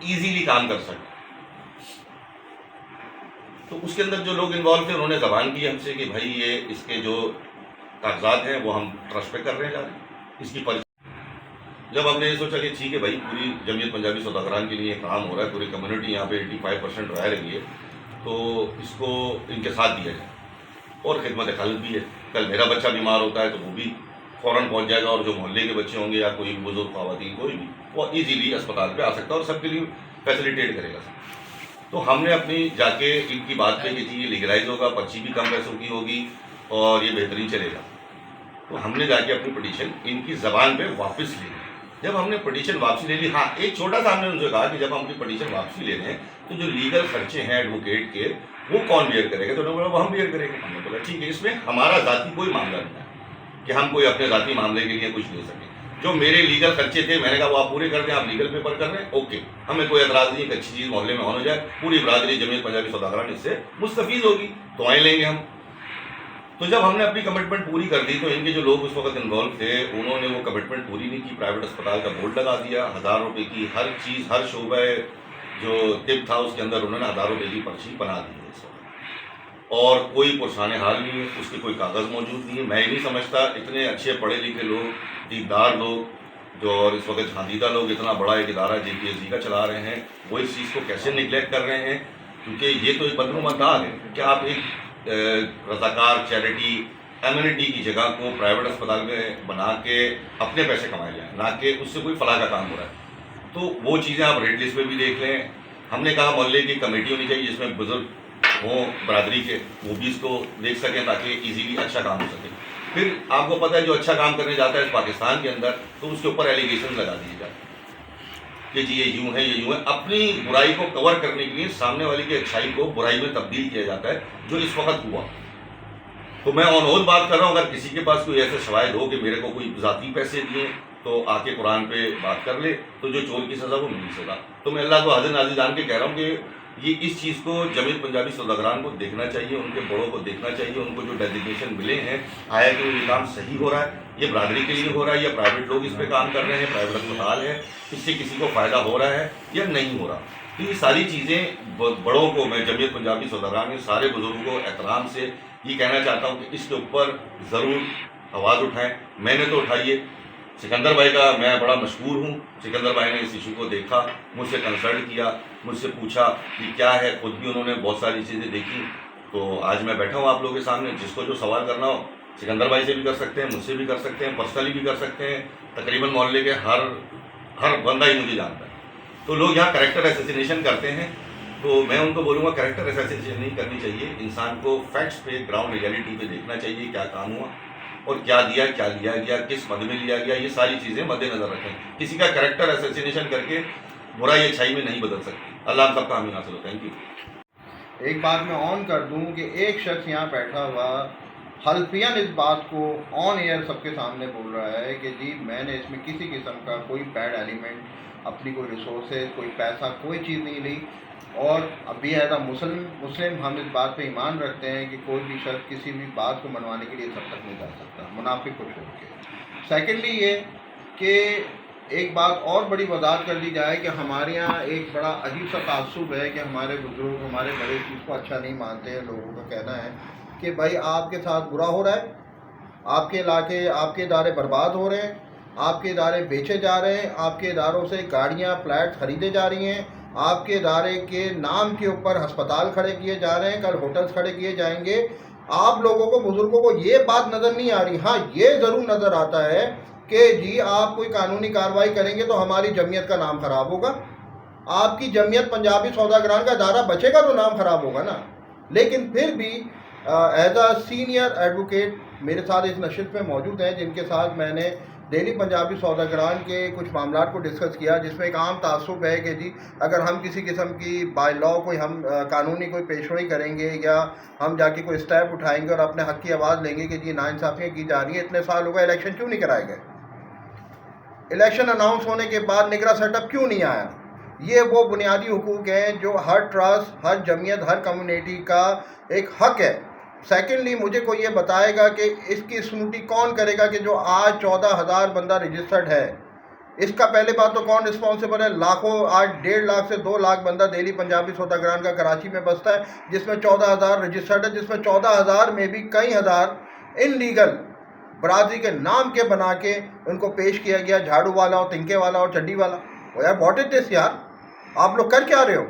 Easily کام کر سکیں. تو اس کے اندر جو لوگ انوالو تھے انہوں نے زبان کی ہم سے کہ بھائی یہ اس کے جو کاغذات ہیں وہ ہم ٹرسٹ پہ کر رہے ہیں جا رہے ہیں اس کی جب ہم نے یہ سوچا کہ ٹھیک ہے بھائی پوری جمعیت پنجابی سوداگران کے لیے کام ہو رہا ہے, پوری کمیونٹی یہاں پہ 85% رہ رہی ہے, تو اس کو ان کے ساتھ دیا جائے. اور خدمت خلق بھی ہے, کل میرا بچہ بیمار ہوتا ہے تو وہ بھی فوراً پہنچ جائے گا, اور جو محلے کے بچے ہوں گے یا کوئی بزرگ خواتین کوئی بھی وہ ایزیلی اسپتال پہ آ سکتا ہے اور سب کے لیے فیسلیٹیٹ کرے گا. تو ہم نے اپنی جا کے ان کی بات پہ کہ جی یہ لیگلائز ہوگا, پرچی بھی کم پیسوں کی ہوگی اور یہ بہترین چلے گا. تو ہم نے جا کے اپنی پٹیشن ان کی زبان پہ واپس لی. جب ہم نے پٹیشن واپسی لے لی, ہاں ایک چھوٹا سا ہم نے ان سے کہا کہ جب ہم اپنی پٹیشن واپسی لے رہے ہیں تو جو لیگل خرچے ہیں ایڈوکیٹ کے وہ کون بیئر کرے گا؟ تو انہوں نے بولا وہ ہم بیئر کریں گے. ہم نے بولا ٹھیک ہے, اس میں ہمارا ذاتی کوئی معاملہ نہیں ہے کہ ہم کوئی اپنے ذاتی معاملے کے لیے کچھ دے سکیں. جو میرے لیگل خرچے تھے میں نے کہا وہ آپ پورے کر دیں, آپ لیگل پیپر کر رہے ہیں اوکے, ہمیں کوئی اعتراض نہیں, ایک اچھی چیز محلے میں آن ہو جائے, پوری برادری جمعیت پنجابی سوداگران اس سے مستفید ہوگی, دعائیں لیں گے ہم. تو جب ہم نے اپنی کمٹمنٹ پوری کر دی تو ان کے جو لوگ اس وقت انوالو تھے انہوں نے وہ کمٹمنٹ پوری نہیں کی, پرائیویٹ اسپتال کا بورڈ لگا دیا, 1000 روپے کی ہر چیز, ہر شعبہ جو طب تھا اس کے اندر انہوں نے 1000 روپے کی پرچی بنا دی ہے اس وقت, اور کوئی پرسان حال نہیں ہے, اس کے کوئی کاغذ موجود نہیں ہے. میں نہیں سمجھتا اتنے اچھے پڑھے لکھے لوگ, دیندار لوگ, جو اور اس وقت جہاندیدہ لوگ اتنا بڑا ایک ادارہ JPSC کا چلا رہے ہیں, وہ اس چیز کو کیسے نگلیکٹ کر رہے ہیں, کیونکہ یہ تو ایک بدنما داغ ہے کہ آپ ایک رضاکار چیریٹی ایمینٹی کی جگہ کو پرائیویٹ اسپتال میں بنا کے اپنے پیسے کمائے جائیں, نہ کہ اس سے کوئی فلاح کا کام ہو رہا ہے. تو وہ چیزیں آپ ریڈ لسٹ پہ بھی دیکھ لیں. ہم نے کہا محلے کی کمیٹی ہونی چاہیے جس میں بزرگ ہوں برادری کے, وہ بھی اس کو دیکھ سکیں تاکہ ایزیلی اچھا کام ہو سکے. پھر آپ کو پتہ ہے جو اچھا کام کرنے جاتا ہے اس پاکستان کے اندر تو اس کے اوپر ایلیگیشن لگا دیے جاتے ہیں کہ جی یہ یوں ہے, یہ یوں ہے. اپنی برائی کو کور کرنے کے لیے سامنے والے کی اچھائی کو برائی میں تبدیل کیا جاتا ہے, جو اس وقت ہوا. تو میں آن ہول بات کر رہا ہوں, اگر کسی کے پاس کوئی ایسے شواہد ہو کہ میرے کو کوئی ذاتی پیسے دیے تو آ کے قرآن پہ بات کر لے, تو جو چور کی سزا وہ میری سزا. تو میں اللہ کو حاضر ناظر جان کے کہہ رہا ہوں کہ یہ اس چیز کو جمعیت پنجابی سوداگران کو دیکھنا چاہیے, ان کے بڑوں کو دیکھنا چاہیے, ان کو جو ڈیزگنیشن ملے ہیں آیا کہ یہ کام صحیح ہو رہا ہے, یہ برادری کے لیے ہو رہا ہے, یا پرائیویٹ لوگ اس پہ کام کر رہے ہیں, پرائیویٹ اسپتال ہے, اس سے کسی کو فائدہ ہو رہا ہے یا نہیں ہو رہا. تو یہ ساری چیزیں بڑوں کو, میں جمعیت پنجابی سوداگران کے سارے بزرگوں کو احترام سے یہ کہنا چاہتا ہوں کہ اس کے اوپر ضرور آواز اٹھائیں. میں نے تو اٹھائی ہے, سکندر بھائی کا میں بڑا مشکور ہوں. سکندر بھائی نے اس ایشو کو دیکھا, مجھ سے کنسلٹ کیا, مجھ سے پوچھا کہ کیا ہے, خود بھی انہوں نے بہت ساری چیزیں دیکھی. تو آج میں بیٹھا ہوں آپ لوگوں کے سامنے, جس کو جو سوال کرنا ہو سکندر بھائی سے بھی کر سکتے ہیں, مجھ سے بھی کر سکتے ہیں, پرسنلی بھی کر سکتے ہیں. تقریباً محلے کے ہر بندہ ہی مجھے جانتا ہے. تو لوگ یہاں کریکٹر ایسیسینیشن کرتے ہیں, تو میں ان کو بولوں گا کریکٹر ایسیسینیشن نہیں کرنی چاہیے. انسان کو فیکٹس پہ, گراؤنڈ ریئلٹی پہ دیکھنا چاہیے کیا کام ہوا اور کیا دیا, کیا لیا گیا, کس مد میں لیا گیا. یہ ساری چیزیں مد نظر رکھیں. کسی کا کریکٹر ایسیسینیشن کر کے برائی اچھائی میں نہیں بدل سکتی. اللہ ہم سب کا آمین حاصل ہو. Thank you. ایک بات میں آن کر دوں کہ ایک شخص یہاں بیٹھا ہوا حلفیاً اس بات کو آن ایئر سب کے سامنے بول رہا ہے کہ جی میں نے اس میں کسی قسم کا کوئی بیڈ ایلیمنٹ, اپنی کوئی ریسورسز, کوئی پیسہ, کوئی چیز نہیں لی. اور ابھی ایز اے مسلم ہم اس بات پہ ایمان رکھتے ہیں کہ کوئی بھی شخص کسی بھی بات کو منوانے کے لیے سب تک نہیں جا سکتا, منافق کو چھوڑ کے. سیکنڈلی یہ کہ ایک بات اور بڑی وضاحت کر دی جائے کہ ہمارے یہاں ایک بڑا عجیب سا تعصب ہے کہ ہمارے بزرگ, ہمارے بڑے چیز کو اچھا نہیں مانتے ہیں. لوگوں کا کہنا ہے کہ بھائی آپ کے ساتھ برا ہو رہا ہے, آپ کے علاقے, آپ کے ادارے برباد ہو رہے ہیں, آپ کے ادارے بیچے جا رہے ہیں, آپ کے اداروں سے گاڑیاں, فلیٹ خریدے جا رہی ہیں, آپ کے ادارے کے نام کے اوپر ہسپتال کھڑے کیے جا رہے ہیں, کل ہوٹلز کھڑے کیے جائیں گے. آپ لوگوں کو, بزرگوں کو یہ بات نظر نہیں آ رہی. ہاں یہ ضرور نظر آتا ہے کہ جی آپ کوئی قانونی کارروائی کریں گے تو ہماری جمعیت کا نام خراب ہوگا, آپ کی جمعیت پنجابی سوداگران کا ادارہ بچے گا تو نام خراب ہوگا نا. لیکن پھر بھی ایز اے سینئر ایڈوکیٹ میرے ساتھ اس نشست میں موجود ہیں جن کے ساتھ میں نے دہلی پنجابی سوداگران کے کچھ معاملات کو ڈسکس کیا, جس میں ایک عام تعصب ہے کہ جی اگر ہم کسی قسم کی بائی لا کوئی ہم قانونی کوئی پیشروئی کریں گے یا ہم جا کے کوئی اسٹیپ اٹھائیں گے اور اپنے حق کی آواز لیں گے کہ جی ناانصافیاں کی جا رہی ہیں, اتنے سال ہو گئے الیکشن کیوں نہیں کرائے گئے, الیکشن اناؤنس ہونے کے بعد نگراں سیٹ اپ کیوں نہیں آیا. یہ وہ بنیادی حقوق ہیں جو ہر ٹرسٹ, ہر جمعیت, ہر کمیونٹی کا ایک حق ہے. سیکنڈلی مجھے کوئی یہ بتائے گا کہ اس کی اسکروٹی کون کرے گا کہ جو آج 14,000 بندہ رجسٹرڈ ہے, اس کا پہلے بات تو کون رسپانسبل ہے؟ لاکھوں، آج 1.5 لاکھ سے 2 لاکھ بندہ دہلی پنجابی سوداگران کا کراچی میں بستا ہے، جس میں 14,000 رجسٹرڈ ہے، جس میں 14,000 میں بھی کئی ہزار ان لیگل برادری کے نام کے بنا کے ان کو پیش کیا گیا، جھاڑو والا اور تنکے والا اور چڈی والا. یار واٹ از دس یار، آپ لوگ کر کیا رہے ہو؟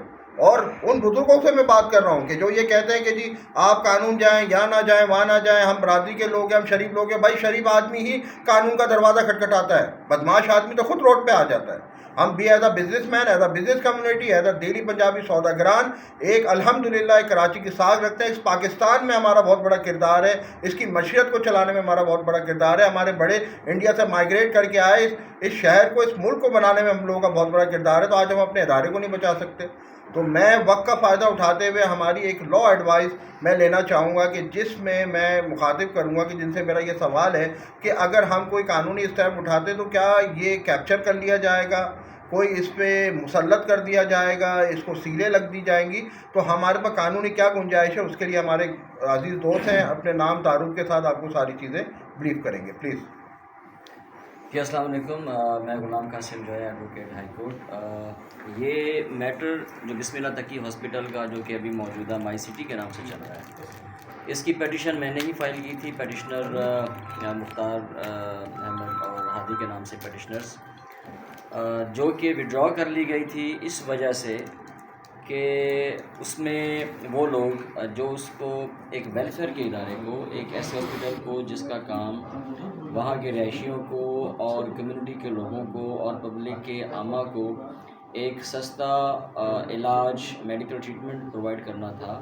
اور ان بزرگوں سے میں بات کر رہا ہوں کہ جو یہ کہتے ہیں کہ جی آپ قانون جائیں یا نہ جائیں، وہاں نہ جائیں، ہم برادری کے لوگ ہیں، ہم شریف لوگ ہیں. بھائی شریف آدمی ہی قانون کا دروازہ کھٹکھٹاتا ہے، بدماش آدمی تو خود روڈ پہ آ جاتا ہے. ہم بھی as a businessman, as a business community, as a Delhi Punjabi سوداگران ایک الحمدللہ ایک کراچی کی ساکھ رکھتے ہیں. اس پاکستان میں ہمارا بہت بڑا کردار ہے، اس کی معیشت کو چلانے میں ہمارا بہت بڑا کردار ہے. ہمارے بڑے انڈیا سے مائیگریٹ کر کے آئے، اس شہر کو، اس ملک کو بنانے میں ہم لوگوں کا بہت بڑا کردار ہے. تو آج ہم اپنے ادارے کو نہیں بچا سکتے. تو میں وقت کا فائدہ اٹھاتے ہوئے ہماری ایک لا ایڈوائس میں لینا چاہوں گا کہ جس میں مخاطب کروں گا کہ جن سے میرا یہ سوال ہے کہ اگر ہم کوئی قانونی اسٹیپ اٹھاتے تو کیا یہ کیپچر کر لیا جائے گا، کوئی اس پہ مسلط کر دیا جائے گا، اس کو سیلیں لگ دی جائیں گی؟ تو ہمارے پاس قانونی کیا گنجائش ہے؟ اس کے لیے ہمارے عزیز دوست ہیں، اپنے نام تعارف کے ساتھ آپ کو ساری چیزیں بریف کریں گے. پلیز. جی السلام علیکم، میں غلام قاسم جو ہے ایڈوکیٹ ہائی کورٹ. یہ میٹر جو بسم اللہ تقی ہاسپٹل کا جو کہ ابھی موجودہ مائی سٹی کے نام سے چل رہا ہے، اس کی پیٹیشن میں نے ہی فائل کی تھی. پیٹیشنر مختار احمد اور ہادی کے نام سے پیٹیشنرز، جو کہ وڈرا کر لی گئی تھی اس وجہ سے کہ اس میں وہ لوگ جو اس کو ایک ویلفیئر کے ادارے کو، ایک ایسے ہاسپٹل کو جس کا کام وہاں کے رہائشیوں کو اور کمیونٹی کے لوگوں کو اور پبلک کے عامہ کو ایک سستا علاج، میڈیکل ٹریٹمنٹ پرووائڈ کرنا تھا،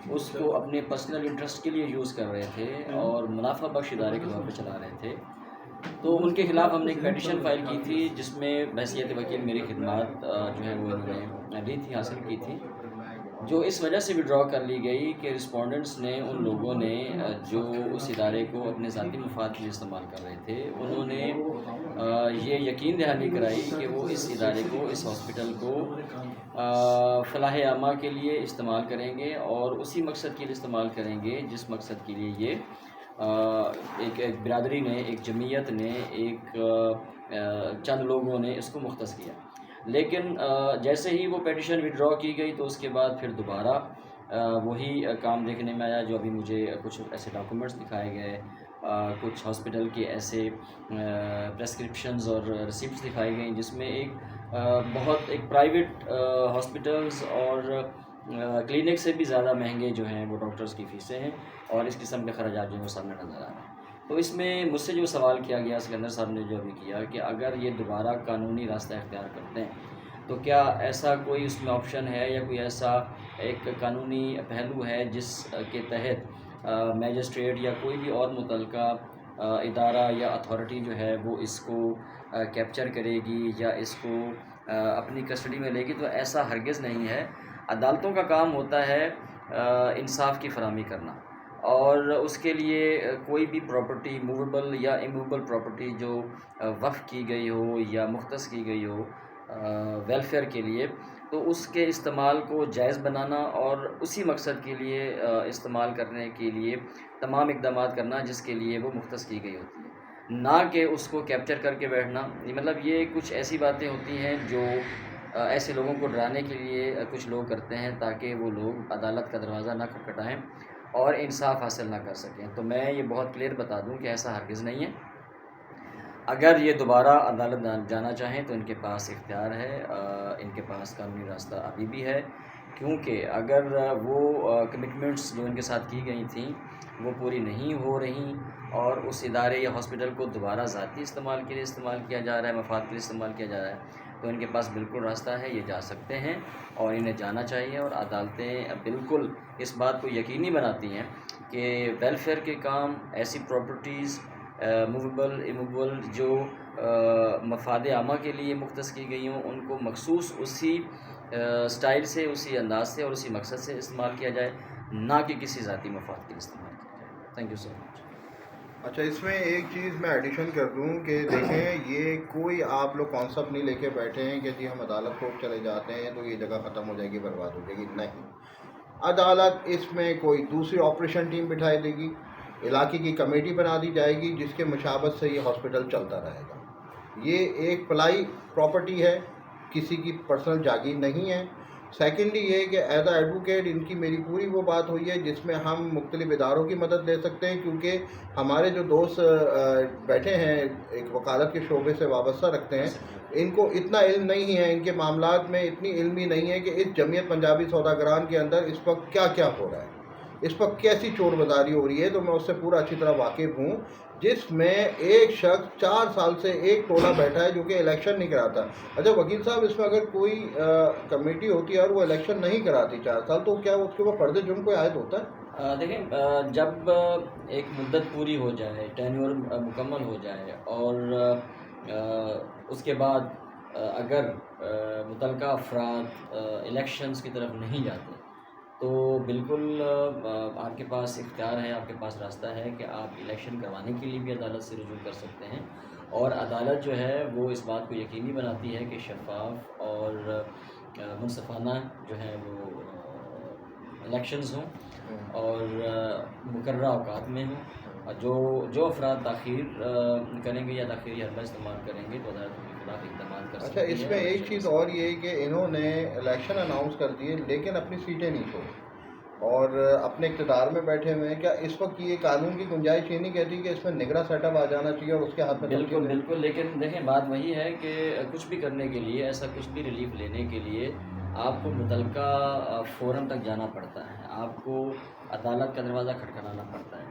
اس کو اپنے پرسنل انٹرسٹ کے لیے یوز کر رہے تھے اور منافع بخش ادارے کے طور پہ چلا رہے تھے. تو ان کے خلاف ہم نے ایک پیٹیشن فائل کی تھی جس میں بحیثیت وکیل میری خدمات جو ہے وہ انہوں نے لی تھی، حاصل کی تھی، جو اس وجہ سے وڈرا کر لی گئی کہ رسپونڈنٹس نے، ان لوگوں نے جو اس ادارے کو اپنے ذاتی مفاد کے لیے استعمال کر رہے تھے، انہوں نے یہ یقین دہانی کرائی کہ وہ اس ادارے کو، اس ہاسپٹل کو فلاح عامہ کے لیے استعمال کریں گے اور اسی مقصد کے لیے استعمال کریں گے جس مقصد کے لیے یہ ایک برادری نے، ایک جمعیت نے، ایک چند لوگوں نے اس کو مختص کیا. لیکن جیسے ہی وہ پیٹیشن وڈرا کی گئی تو اس کے بعد پھر دوبارہ وہی کام دیکھنے میں آیا. جو ابھی مجھے کچھ ایسے ڈاکومنٹس دکھائے گئے، کچھ ہاسپٹل کے ایسے پریسکرپشنز اور ریسیپٹس دکھائی گئیں جس میں ایک پرائیویٹ ہاسپٹلز اور کلینک سے بھی زیادہ مہنگے جو ہیں وہ ڈاکٹرز کی فیسیں ہیں اور اس قسم کے خراجات جو ہیں وہ سامنے نظر آ رہے ہیں. تو اس میں مجھ سے جو سوال کیا گیا سکندر صاحب نے جو ابھی کیا کہ اگر یہ دوبارہ قانونی راستہ اختیار کرتے ہیں تو کیا ایسا کوئی اس میں آپشن ہے یا کوئی ایسا ایک قانونی پہلو ہے جس کے تحت میجسٹریٹ یا کوئی بھی اور متعلقہ ادارہ یا اتھارٹی جو ہے وہ اس کو کیپچر کرے گی یا اس کو اپنی کسٹڈی میں لے گی؟ تو ایسا ہرگز نہیں ہے. عدالتوں کا کام ہوتا ہے انصاف کی فراہمی کرنا، اور اس کے لیے کوئی بھی پراپرٹی، موویبل یا اموویبل پراپرٹی جو وقف کی گئی ہو یا مختص کی گئی ہو ویلفیئر کے لیے، تو اس کے استعمال کو جائز بنانا اور اسی مقصد کے لیے استعمال کرنے کے لیے تمام اقدامات کرنا جس کے لیے وہ مختص کی گئی ہوتی ہے، نہ کہ اس کو کیپچر کر کے بیٹھنا. مطلب یہ کچھ ایسی باتیں ہوتی ہیں جو ایسے لوگوں کو ڈرانے کے لیے کچھ لوگ کرتے ہیں تاکہ وہ لوگ عدالت کا دروازہ نہ کھٹکھٹائیں اور انصاف حاصل نہ کر سکیں. تو میں یہ بہت کلیئر بتا دوں کہ ایسا ہرگز نہیں ہے. اگر یہ دوبارہ عدالت جانا چاہیں تو ان کے پاس اختیار ہے، ان کے پاس قانونی راستہ ابھی بھی ہے، کیونکہ اگر وہ کمٹمنٹس جو ان کے ساتھ کی گئی تھیں وہ پوری نہیں ہو رہی اور اس ادارے یا ہاسپٹل کو دوبارہ ذاتی استعمال کے لیے استعمال کیا جا رہا ہے، مفاد کے لیے استعمال کیا جا رہا ہے، تو ان کے پاس بالکل راستہ ہے، یہ جا سکتے ہیں اور انہیں جانا چاہیے. اور عدالتیں بالکل اس بات کو یقینی بناتی ہیں کہ ویلفیئر کے کام، ایسی پراپرٹیز موویبل اموویبل جو مفاد عامہ کے لیے مختص کی گئی ہوں، ان کو مخصوص اسی سٹائل سے، اسی انداز سے اور اسی مقصد سے استعمال کیا جائے، نہ کہ کسی ذاتی مفاد کے لیے استعمال کیا جائے. تھینک یو سو مچ. اچھا، اس میں ایک چیز میں ایڈیشن کر دوں کہ دیکھیں یہ کوئی آپ لوگ کانسیپٹ نہیں لے کے بیٹھے ہیں کہ جی ہم عدالت کوٹ چلے جاتے ہیں تو یہ جگہ ختم ہو جائے گی، برباد ہو جائے گی. نہیں، عدالت اس میں کوئی دوسری آپریشن ٹیم بٹھائی دے گی، علاقے کی کمیٹی بنا دی جائے گی جس کے مشابت سے یہ ہاسپٹل چلتا رہے گا. یہ ایک پلائی پراپرٹی ہے، کسی کی پرسنل جاگیر نہیں ہے۔ سیکنڈلی یہ کہ ایز اے ایڈوکیٹ ان کی میری پوری وہ بات ہوئی ہے جس میں ہم مختلف اداروں کی مدد لے سکتے ہیں، کیونکہ ہمارے جو دوست بیٹھے ہیں ایک وکالت کے شعبے سے وابستہ رکھتے ہیں، ان کو اتنا علم نہیں ہے، ان کے معاملات میں اتنی علمی نہیں ہے کہ اس جمعیت پنجابی سوداگران کے اندر اس وقت کیا کیا ہو رہا ہے، اس وقت کیسی چور بازاری ہو رہی ہے۔ تو میں اس سے پورا اچھی طرح واقف ہوں، جس میں ایک شخص 4 سال سے ایک ٹولہ بیٹھا ہے جو کہ الیکشن نہیں کراتا۔ اچھا وکیل صاحب، اس میں اگر کوئی کمیٹی ہوتی ہے اور وہ الیکشن نہیں کراتی 4 سال، تو کیا اس کے اوپر فرض جرم کوئی عائد ہوتا ہے؟ دیکھیں، جب ایک مدت پوری ہو جائے، ٹینیور مکمل ہو جائے، اور اس کے بعد اگر متعلقہ افراد الیکشنز کی طرف نہیں جاتے تو بالکل آپ کے پاس اختیار ہے، آپ کے پاس راستہ ہے کہ آپ الیکشن کروانے کے لیے بھی عدالت سے رجوع کر سکتے ہیں، اور عدالت جو ہے وہ اس بات کو یقینی بناتی ہے کہ شفاف اور منصفانہ جو ہے وہ الیکشنز ہوں اور مقررہ اوقات میں ہوں، اور جو افراد تاخیر کریں گے یا تاخیری حربہ استعمال کریں گے تو عدالت ان کے خلاف اقدامات کر سکتی ہے۔ اچھا، اس میں ایک چیز اور یہ ہے کہ انہوں نے الیکشن اناؤنس کر دیے لیکن اپنی سیٹیں نہیں چھوڑی اور اپنے اقتدار میں بیٹھے ہوئے ہیں۔ کیا اس وقت یہ قانون کی گنجائش یہ نہیں کہتی کہ اس میں نگراں سیٹ اپ آ جانا چاہیے اور اس کے ہاتھ میں بالکل بالکل، لیکن دیکھیں بات وہی ہے کہ کچھ بھی کرنے کے لیے، ایسا کچھ بھی ریلیف لینے کے لیے آپ کو متعلقہ فورم تک جانا پڑتا ہے، آپ کو عدالت کا دروازہ کھٹکھٹانا پڑتا ہے۔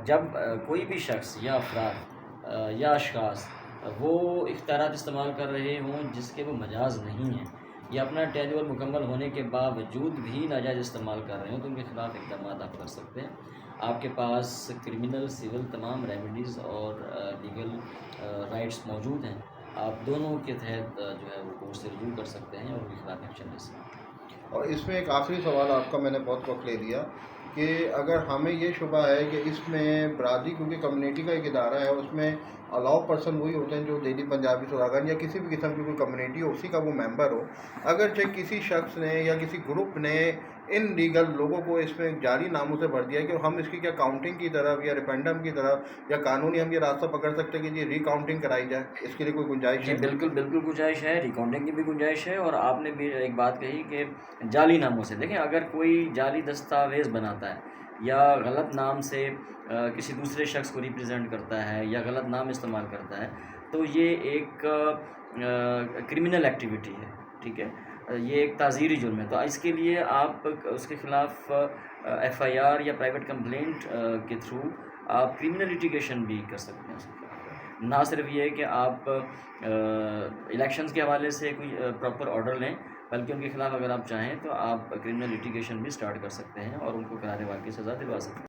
جب کوئی بھی شخص یا افراد یا اشخاص وہ اختیارات استعمال کر رہے ہوں جس کے وہ مجاز نہیں ہیں، یا اپنا ٹینیور مکمل ہونے کے باوجود بھی ناجائز استعمال کر رہے ہوں، تو ان کے خلاف اقدامات آپ کر سکتے ہیں۔ آپ کے پاس کرمنل، سول تمام ریمیڈیز اور لیگل رائٹس موجود ہیں، آپ دونوں کے تحت جو ہے وہ کورٹ سے رجوع کر سکتے ہیں اور ان کے خلاف ایکشن لے سکتے ہیں۔ اور اس میں ایک آخری سوال آپ کا میں نے بہت وقت لے دیا کہ اگر ہمیں یہ شبہ ہے کہ اس میں برادری، کیونکہ کمیونٹی کا ایک ادارہ ہے، اس میں الاؤ پرسن وہی ہوتے ہیں جو دہلی پنجابی سوداگران یا کسی بھی قسم کی کوئی کمیونٹی ہو اسی کا وہ ممبر ہو، اگرچہ کسی شخص نے یا کسی گروپ نے ان لیگل لوگوں کو اس میں جعلی ناموں سے بھر دیا کہ ہم اس کی کیا کاؤنٹنگ کی طرف یا ریفرینڈم کی طرف یا قانونی ہم یہ راستہ پکڑ سکتے ہیں کہ یہ ری کاؤنٹنگ کرائی جائے، اس کے لیے کوئی گنجائش جی ہے؟ بالکل بالکل گنجائش ہے، ریکارڈنگ کی بھی گنجائش ہے، اور آپ نے بھی ایک بات کہی کہ جعلی ناموں سے، دیکھیں اگر کوئی جعلی دستاویز بناتا ہے یا غلط نام سے کسی دوسرے شخص کو ریپرزینٹ کرتا ہے یا غلط نام استعمال کرتا ہے تو یہ ایک کرمنل ایکٹیویٹی ہے، ٹھیک ہے، یہ ایک تعزیری جرم ہے۔ تو اس کے لیے آپ اس کے خلاف ایف آئی آر یا پرائیویٹ کمپلینٹ کے تھرو آپ کرمنل لیٹیگیشن بھی کر سکتے ہیں اس کے خلاف۔ نہ صرف یہ کہ آپ الیکشنز کے حوالے سے کوئی پراپر آرڈر لیں، بلکہ ان کے خلاف اگر آپ چاہیں تو آپ کرمنل لیٹیگیشن بھی سٹارٹ کر سکتے ہیں اور ان کو قرار واقعی سزا دلوا سکتے ہیں۔